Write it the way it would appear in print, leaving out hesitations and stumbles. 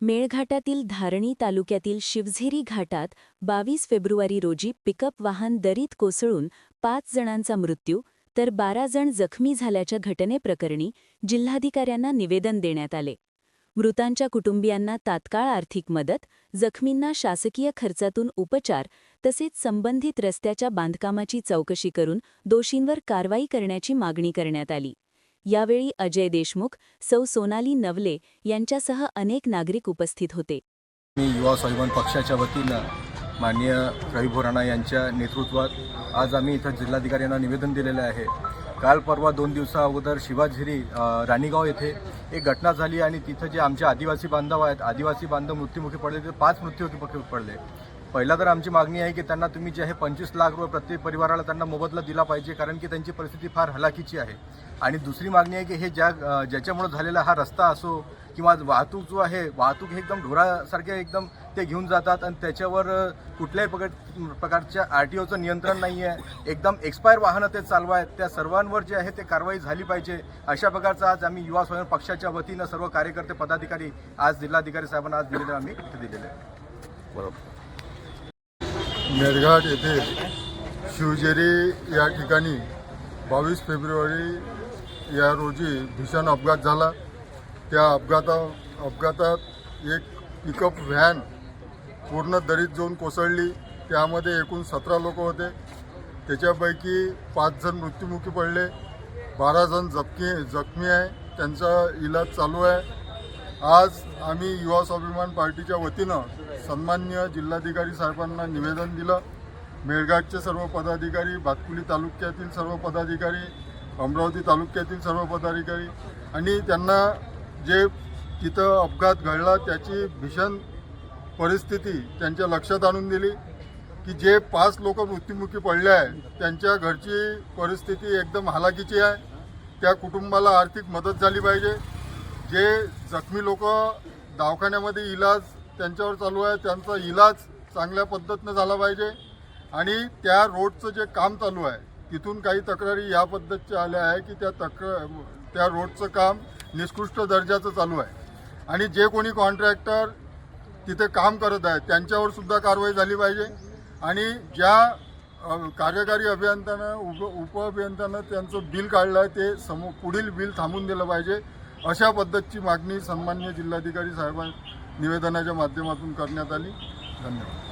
मेळघाटातील धारणी तालुक्यातील शिवझिरी घाटात 22 फेब्रुवारी रोजी पिकअप वाहन दरीत कोसळून 5 जणांचा मृत्यू तर 12 जण जखमी झाल्याच्या घटनेप्रकरणी जिल्हाधिकाऱ्यांना निवेदन देण्यात आले. मृतांच्या कुटुंबियांना तात्काळ आर्थिक मदत, जखमींना शासकीय खर्चातून उपचार तसेच संबंधित रस्त्याच्या बांधकामाची चौकशी करून दोषींवर कारवाई करण्याची मागणी करण्यात आली. यावेळी अजय देशमुख, सौ सोनाली नवले यांच्यासह अनेक नागरिक उपस्थित होते. मी युवा स्वाभिमान पक्षाच्या वतीनं माननीय रवी बोराणा यांच्या नेतृत्वात आज आम्ही इथं जिल्हाधिकाऱ्यांना निवेदन दिलेलं आहे. काल परवा 2 दिवसा अगोदर शिवाझिरी राणीगाव येथे एक घटना झाली आणि तिथं जे आमचे आदिवासी बांधव आहेत, आदिवासी बांधव मृत्युमुखी पडले, ते 5 मृत्युमुखी पडले. पहिला तर आमची मागणी आहे की त्यांना तुम्ही जे आहे 25 लाख रुपये प्रत्येक परिवाराला त्यांना मोबदला दिला पाहिजे, कारण की त्यांची परिस्थिती फार हलाखीची आहे. आणि दुसरी मागणी आहे की हे ज्याच्यामुळे झालेला हा रस्ता असो किंवा वाहतूक जो आहे, वाहतूक हे एकदम ढोरासारखे एकदम ते घेऊन जातात आणि त्याच्यावर कुठल्याही प्रकारच्या RTOचं नियंत्रण नाही आहे. एकदम एक्सपायर वाहनं ते चालवायत. त्या सर्वांवर जे आहे ते कारवाई झाली पाहिजे. अशा प्रकारचा आज आम्ही युवा स्वाभिमान पक्षाच्या वतीनं सर्व कार्यकर्ते पदाधिकारी आज जिल्हाधिकारी साहेबांना आज दिलेलं आम्ही इथे दिलेलं आहे. बरोबर. मेळघाट येथे शिवझिरी या ठिकाणी 22 फेब्रुवारी या रोजी भीषण अपघात झाला. त्या अपघातात एक पिकअप व्हॅन पूर्ण दरीत जाऊन कोसळली. त्यामध्ये एकूण 17 लोक होते. त्याच्यापैकी 5 जण मृत्युमुखी पडले, 12 जण जखमी आहे. त्यांचा इलाज चालू आहे. आज आम्ही युवा स्वाभिमान पार्टीच्या वतीनं सन्माननीय जिल्हाधिकारी साहेबांना निवेदन दिलं. मेळघाटचे सर्व पदाधिकारी, भातकुली तालुक्यातील सर्व पदाधिकारी, अमरावती तालुक्यातील सर्व पदाधिकारी आणि त्यांना जे तिथं अपघात घडला त्याची भीषण परिस्थिती त्यांच्या लक्षात आणून दिली की जे 5 लोक मृत्युमुखी पडले आहे त्यांच्या घरची परिस्थिती एकदम हालाकीची आहे. त्या कुटुंबाला आर्थिक मदत झाली पाहिजे. जे जखमी लोक दवाखान्यामध्ये इलाज त्यांच्यावर चालू आहे, त्यांचा इलाज चांगल्या पद्धतीनं झाला पाहिजे. आणि त्या रोडचं जे काम चालू आहे तिथून काही तक्रारी या पद्धतीच्या आल्या आहे की त्या रोडचं काम निकृष्ट दर्जाचं चालू आहे आणि जे कोणी कॉन्ट्रॅक्टर तिथे काम करत आहे त्यांच्यावर सुद्धा कारवाई झाली पाहिजे. आणि ज्या कार्यकारी अभियंत्यानं उपअभियंत्यानं त्यांचं बिल काढलं आहे ते पुढील बिल थांबून दिलं पाहिजे. अशा पद्धतीची मागणी सन्माननीय जिल्हाधिकारी साहेबांच्या निवेदनाच्या माध्यमातून करण्यात आली. धन्यवाद.